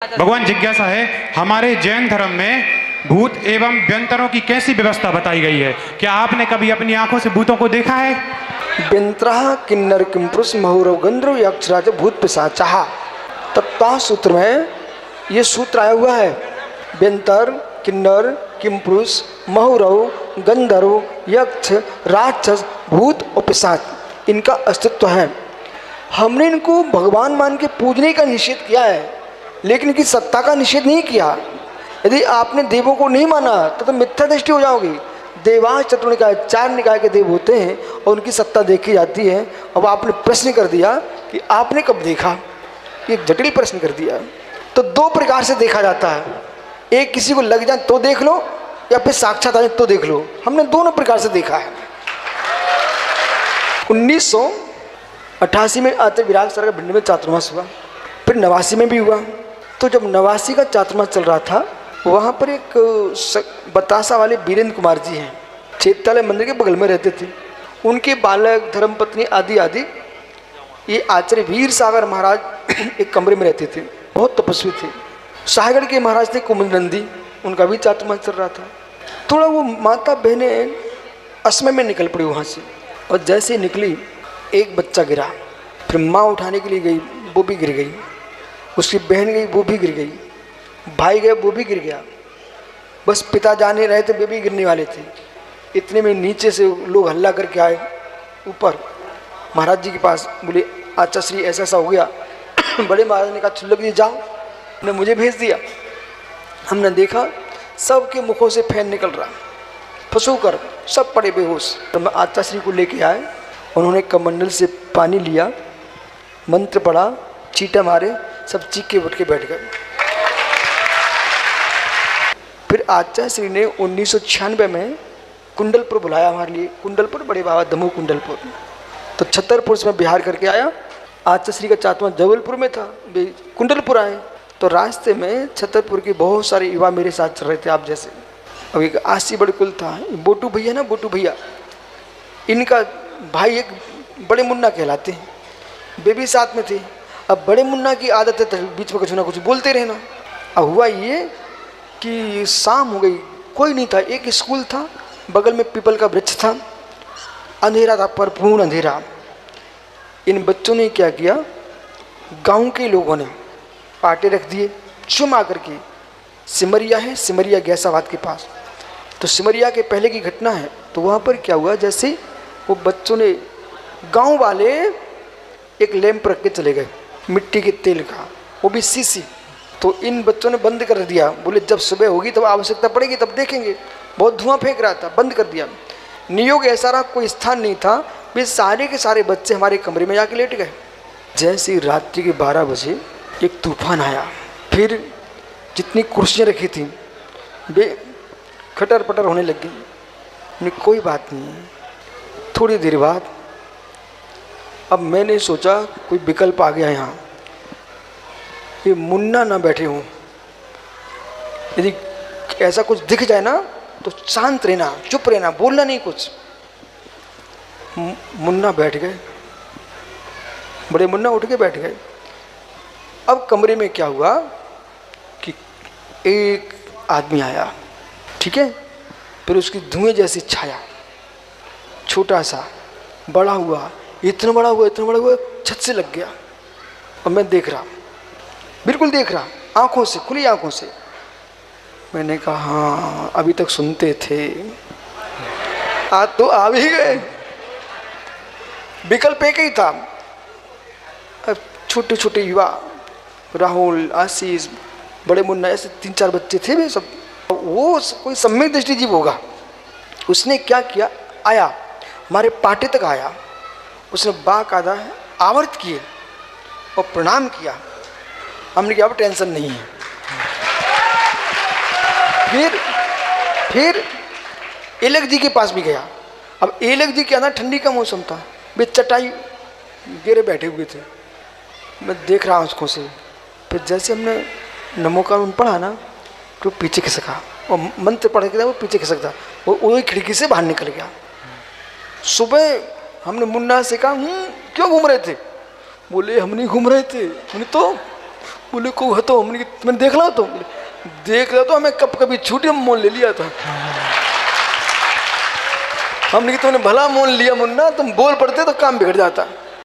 भगवान, जिज्ञासा है, हमारे जैन धर्म में भूत एवं व्यंतरों की कैसी व्यवस्था बताई गई है? क्या आपने कभी अपनी आंखों से भूतों को देखा है? व्यंतरः किन्नर किंपुरुष महुरव गंधर्व यक्षराज भूत पिशाचः। तत्ता सूत्र में ये सूत्र आया हुआ है। व्यंतर, किन्नर, किंपुरुष, महुरव, गंधर्व, यक्ष, राक्षस, भूत और पिशाच, इनका अस्तित्व है। हमने इनको भगवान मान के पूजने का निषेध किया है, लेकिन इनकी सत्ता का निषेध नहीं किया। यदि आपने देवों को नहीं माना तो मिथ्या दृष्टि हो जाओगी। देवास चतुर्निकाय, 4 निकाय के देव होते हैं और उनकी सत्ता देखी जाती है। अब आपने प्रश्न कर दिया कि आपने कब देखा, एक जटिल प्रश्न कर दिया। तो 2 प्रकार से देखा जाता है, एक किसी को लग जाए तो देख लो, या फिर साक्षात आ जाए तो देख लो। हमने दोनों प्रकार से देखा है। 1988 में आते विराट सर का भिंड में चातुर्मास हुआ, फिर 89 में भी हुआ। तो जब 89 का चातुर्मास चल रहा था, वहाँ पर एक बतासा वाले वीरेंद्र कुमार जी हैं, चैत्यालय मंदिर के बगल में रहते थे। उनके बालक, धर्मपत्नी आदि आदि ये आचार्य वीर सागर महाराज एक कमरे में रहते थे, बहुत तपस्वी थे। साहगढ़ के महाराज थे कुमुद नंदी, उनका भी चातुर्मास चल रहा था। थोड़ा वो माता बहनें असमय में निकल पड़ी वहाँ से, और जैसे ही निकली एक बच्चा गिरा, फिर माँ उठाने के लिए गई, वो भी गिर गई। उसकी बहन गई, वो भी गिर गई। भाई गए, वो भी गिर गया। बस पिता जाने रहे थे, वे भी गिरने वाले थे। इतने में नीचे से लोग हल्ला करके आए ऊपर महाराज जी के पास, बोले आचार्य श्री ऐसा ऐसा हो गया। बड़े महाराज ने कहा छुल्लक जी जाओ, ने मुझे भेज दिया। हमने देखा सबके मुखों से फैन निकल रहा, फंसू कर सब पड़े बेहोश। तो मैं आचार्य श्री को लेके आए, उन्होंने कमंडल से पानी लिया, मंत्र पढ़ा, चीटा मारे, सब चीख के उठ के बैठ गए। फिर आचार्य श्री ने 1996 में कुंडलपुर बुलाया हमारे लिए। कुंडलपुर बड़े बाबा दमू कुंडलपुर, तो छतरपुर से मैं बिहार करके आया। आचार्य श्री का चातुर्मास जबलपुर में था, कुंडलपुर आए। तो रास्ते में छतरपुर के बहुत सारे युवा मेरे साथ चल रहे थे, आप जैसे। अब एक आसी बड़े कुल था, बोटू भैया ना, बोटू भैया, इनका भाई एक बड़े मुन्ना कहलाते हैं, वे भी साथ में थे। अब बड़े मुन्ना की आदत है बीच में कुछ ना कुछ बोलते रहना। अब हुआ ये कि शाम हो गई, कोई नहीं था। एक स्कूल था, बगल में पीपल का वृक्ष था, अंधेरा था, भरपूर अंधेरा। इन बच्चों ने क्या किया, गांव के लोगों ने पाटे रख दिए चुम आकर के। सिमरिया है, सिमरिया गैसाबाद के पास, तो सिमरिया के पहले की घटना है। तो वहाँ पर क्या हुआ, जैसे वो बच्चों ने, गांव वाले एक लैंप रख के चले गए मिट्टी के तेल का, वो भी सीसी। तो इन बच्चों ने बंद कर दिया, बोले जब सुबह होगी तब आवश्यकता पड़ेगी तब देखेंगे। बहुत धुआं फेंक रहा था, बंद कर दिया। नियोग ऐसा रहा, कोई स्थान नहीं था, वे सारे के सारे बच्चे हमारे कमरे में जाके लेट गए। जैसे ही रात्रि के 12 बजे एक तूफान आया, फिर जितनी कुर्सियाँ रखी थी वे खटर पटर होने लग गई। कोई बात नहीं। थोड़ी देर बाद अब मैंने सोचा कोई विकल्प आ गया यहाँ, ये मुन्ना ना बैठे हों, यदि ऐसा कुछ दिख जाए ना तो शांत रहना, चुप रहना, बोलना नहीं कुछ। मुन्ना बैठ गए, बड़े मुन्ना उठ के बैठ गए। अब कमरे में क्या हुआ कि एक आदमी आया, ठीक है, फिर उसकी धुएं जैसी छाया, छोटा सा, बड़ा हुआ, इतना बड़ा हुआ, इतना बड़ा हुआ, छत से लग गया। और मैं देख रहा, बिल्कुल देख रहा, आंखों से, खुली आंखों से। मैंने कहा हाँ, अभी तक सुनते थे, आज तो आ भी गए। विकल्प एक ही था। अब छोटे छोटे युवा, राहुल, आशीष, बड़े मुन्ना, ऐसे 3-4 बच्चे थे वे सब। वो कोई सम्यक दृष्टि जीव होगा। उसने क्या किया, आया हमारे पाटे तक आया, उसने बाकायदा आवर्त किए और प्रणाम किया। हमने कहा अब टेंशन नहीं है। फिर एलक जी के पास भी गया। अब एलक जी के अंदर ठंडी का मौसम था, वे चटाई गिरे बैठे हुए थे। मैं देख रहा उसको से। फिर जैसे हमने नमो का पढ़ा ना, तो पीछे खिसका, और मंत्र पढ़ के वो पीछे खिसकता, वो वही खिड़की से बाहर निकल गया। सुबह हमने मुन्ना से कहा क्यों घूम रहे थे? बोले हम नहीं घूम रहे थे, हमने तो बोले को है तो हमने मैंने देख ला तो देख ला तो हमें कब कभी छूटी हम मोल ले लिया था। हमने कि तुमने भला मोल लिया मुन्ना, तुम बोल पड़ते तो काम बिगड़ जाता।